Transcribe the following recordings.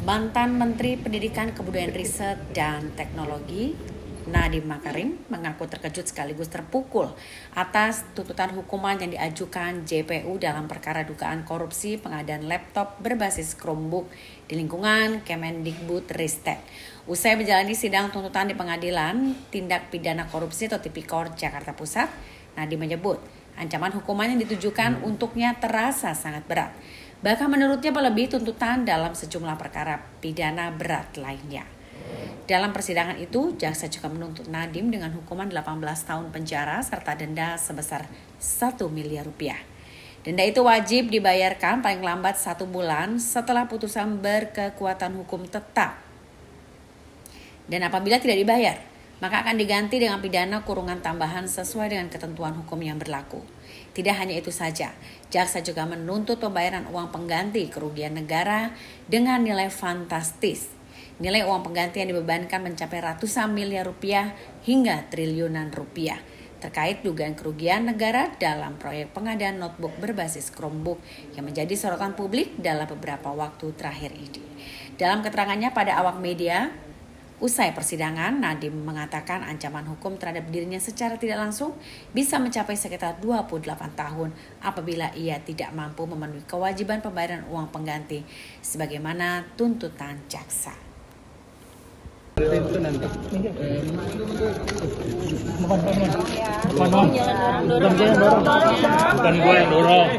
Mantan Menteri Pendidikan Kebudayaan Riset dan Teknologi Nadiem Makarim mengaku terkejut sekaligus terpukul atas tuntutan hukuman yang diajukan JPU dalam perkara dugaan korupsi pengadaan laptop berbasis Chromebook di lingkungan Kemendikbudristek. Usai menjalani sidang tuntutan di Pengadilan Tindak Pidana Korupsi atau Tipikor Jakarta Pusat, Nadiem menyebut ancaman hukuman yang ditujukan untuknya terasa sangat berat. Bahkan menurutnya melebihi tuntutan dalam sejumlah perkara pidana berat lainnya. Dalam persidangan itu, jaksa juga menuntut Nadiem dengan hukuman 18 tahun penjara serta denda sebesar 1 miliar rupiah. Denda itu wajib dibayarkan paling lambat 1 bulan setelah putusan berkekuatan hukum tetap. Dan apabila tidak dibayar, maka akan diganti dengan pidana kurungan tambahan sesuai dengan ketentuan hukum yang berlaku. Tidak hanya itu saja, jaksa juga menuntut pembayaran uang pengganti kerugian negara dengan nilai fantastis. Nilai uang pengganti yang dibebankan mencapai ratusan miliar rupiah hingga triliunan rupiah terkait dugaan kerugian negara dalam proyek pengadaan notebook berbasis Chromebook yang menjadi sorotan publik dalam beberapa waktu terakhir ini. Dalam keterangannya pada awak media, usai persidangan, Nadiem mengatakan ancaman hukum terhadap dirinya secara tidak langsung bisa mencapai sekitar 28 tahun apabila ia tidak mampu memenuhi kewajiban pembayaran uang pengganti sebagaimana tuntutan jaksa. Bukan gue yang dorong.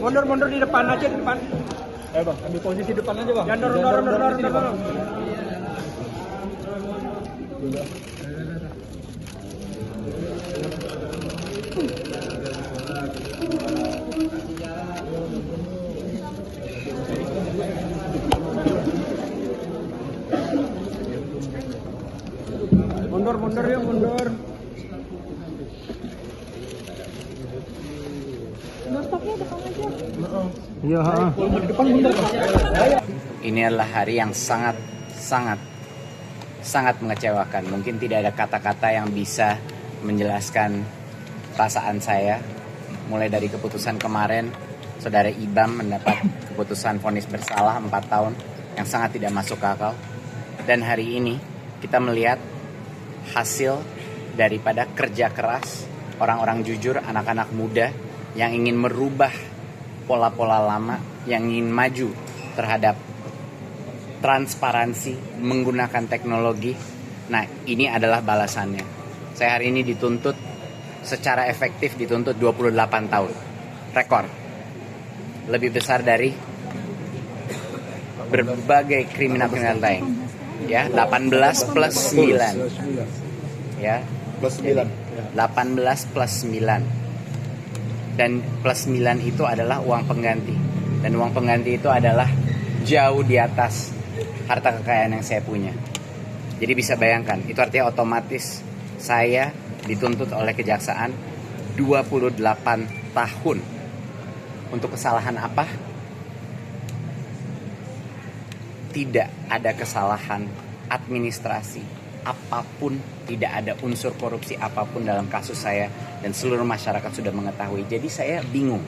Mundur di depan aja, di depan. Bang, ambil posisi depan aja, Bang. Jangan dorong. Mundur ya, mundur. Iya, Depan mundur. Ini adalah hari yang sangat mengecewakan. Mungkin tidak ada kata-kata yang bisa menjelaskan perasaan saya. Mulai dari keputusan kemarin, Saudara Ibam mendapat keputusan vonis bersalah 4 tahun yang sangat tidak masuk akal. Dan hari ini kita melihat hasil daripada kerja keras orang-orang jujur, anak-anak muda yang ingin merubah pola-pola lama, yang ingin maju terhadap transparansi menggunakan teknologi. Nah, ini adalah balasannya. Saya hari ini dituntut secara efektif, dituntut 28 tahun. Rekor. Lebih besar dari berbagai kriminal-kriminal lain. Ya, 18 plus 9. Ya, plus 9. 18 plus 9. Dan plus 9 itu adalah uang pengganti. Dan uang pengganti itu adalah jauh di atas harta kekayaan yang saya punya. Jadi bisa bayangkan, itu artinya otomatis saya dituntut oleh kejaksaan 28 tahun. Untuk kesalahan apa? Tidak ada kesalahan administrasi apapun, tidak ada unsur korupsi apapun dalam kasus saya, dan seluruh masyarakat sudah mengetahui. Jadi saya bingung.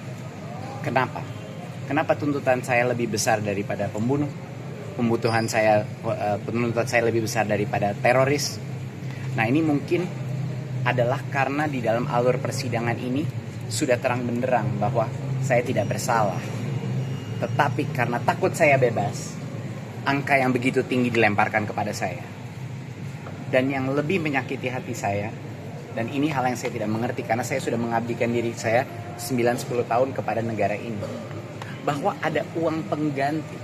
Kenapa? Kenapa tuntutan saya lebih besar daripada pembunuh? Tuntutan saya lebih besar daripada teroris? Nah, ini mungkin adalah karena di dalam alur persidangan ini sudah terang benderang bahwa saya tidak bersalah. Tetapi karena takut saya bebas, angka yang begitu tinggi dilemparkan kepada saya. Dan yang lebih menyakiti hati saya, dan ini hal yang saya tidak mengerti karena saya sudah mengabdikan diri saya 9-10 tahun kepada negara ini, bahwa ada uang pengganti.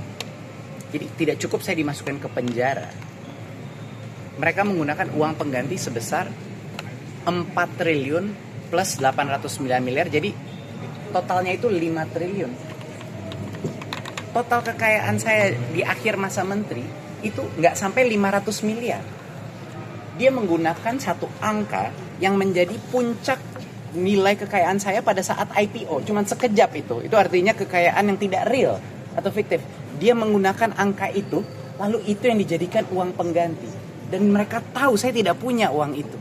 Jadi tidak cukup saya dimasukkan ke penjara. Mereka menggunakan uang pengganti sebesar 4 triliun plus 809 miliar, jadi totalnya itu 5 triliun. Total kekayaan saya di akhir masa menteri itu nggak sampai 500 miliar. Dia menggunakan satu angka yang menjadi puncak nilai kekayaan saya pada saat IPO. Cuman sekejap itu. Itu artinya kekayaan yang tidak real atau fiktif. Dia menggunakan angka itu, lalu itu yang dijadikan uang pengganti. Dan mereka tahu saya tidak punya uang itu.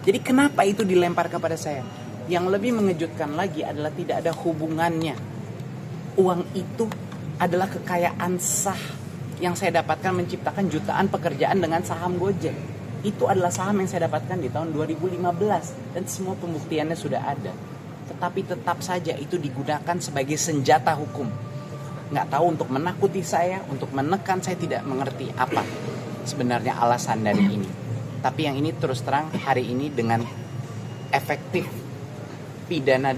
Jadi kenapa itu dilempar kepada saya? Yang lebih mengejutkan lagi adalah tidak ada hubungannya. Uang itu adalah kekayaan sah yang saya dapatkan menciptakan jutaan pekerjaan dengan saham Gojek. Itu adalah saham yang saya dapatkan di tahun 2015 dan semua pembuktiannya sudah ada. Tetapi tetap saja itu digunakan sebagai senjata hukum. Nggak tahu untuk menakuti saya, untuk menekan, saya tidak mengerti apa sebenarnya alasan dari ini. Tapi yang ini terus terang hari ini dengan efektif pidana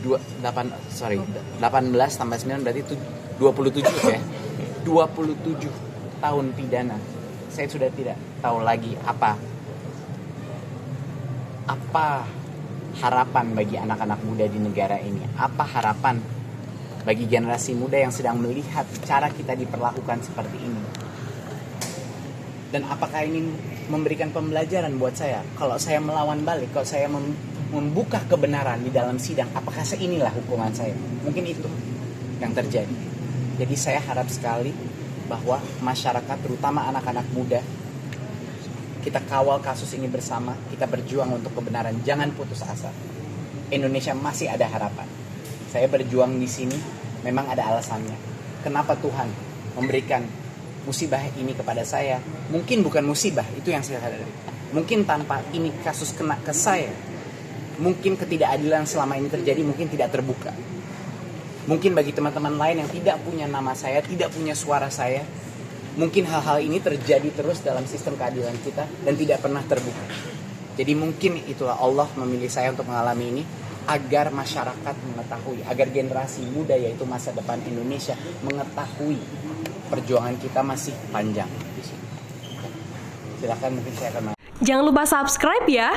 18 tambah 9 berarti itu 27 ya. 27 tahun pidana. Saya sudah tidak tahu lagi apa harapan bagi anak-anak muda di negara ini. Apa harapan bagi generasi muda yang sedang melihat cara kita diperlakukan seperti ini. Dan apakah ini memberikan pembelajaran buat saya? Kalau saya melawan balik, kalau saya membuka kebenaran di dalam sidang, apakah inilah hukuman saya? Mungkin itu yang terjadi. Jadi saya harap sekali bahwa masyarakat, terutama anak-anak muda, kita kawal kasus ini bersama, kita berjuang untuk kebenaran, jangan putus asa. Indonesia masih ada harapan. Saya berjuang di sini memang ada alasannya. Kenapa Tuhan memberikan musibah ini kepada saya? Mungkin bukan musibah, itu yang saya sadari. Mungkin tanpa ini kasus kena ke saya, mungkin ketidakadilan selama ini terjadi mungkin tidak terbuka. Mungkin bagi teman-teman lain yang tidak punya nama saya, tidak punya suara saya, mungkin hal-hal ini terjadi terus dalam sistem keadilan kita dan tidak pernah terbuka. Jadi mungkin itulah Allah memilih saya untuk mengalami ini agar masyarakat mengetahui, agar generasi muda yaitu masa depan Indonesia mengetahui perjuangan kita masih panjang di sini. Silakan mungkin saya akan. Jangan lupa subscribe ya.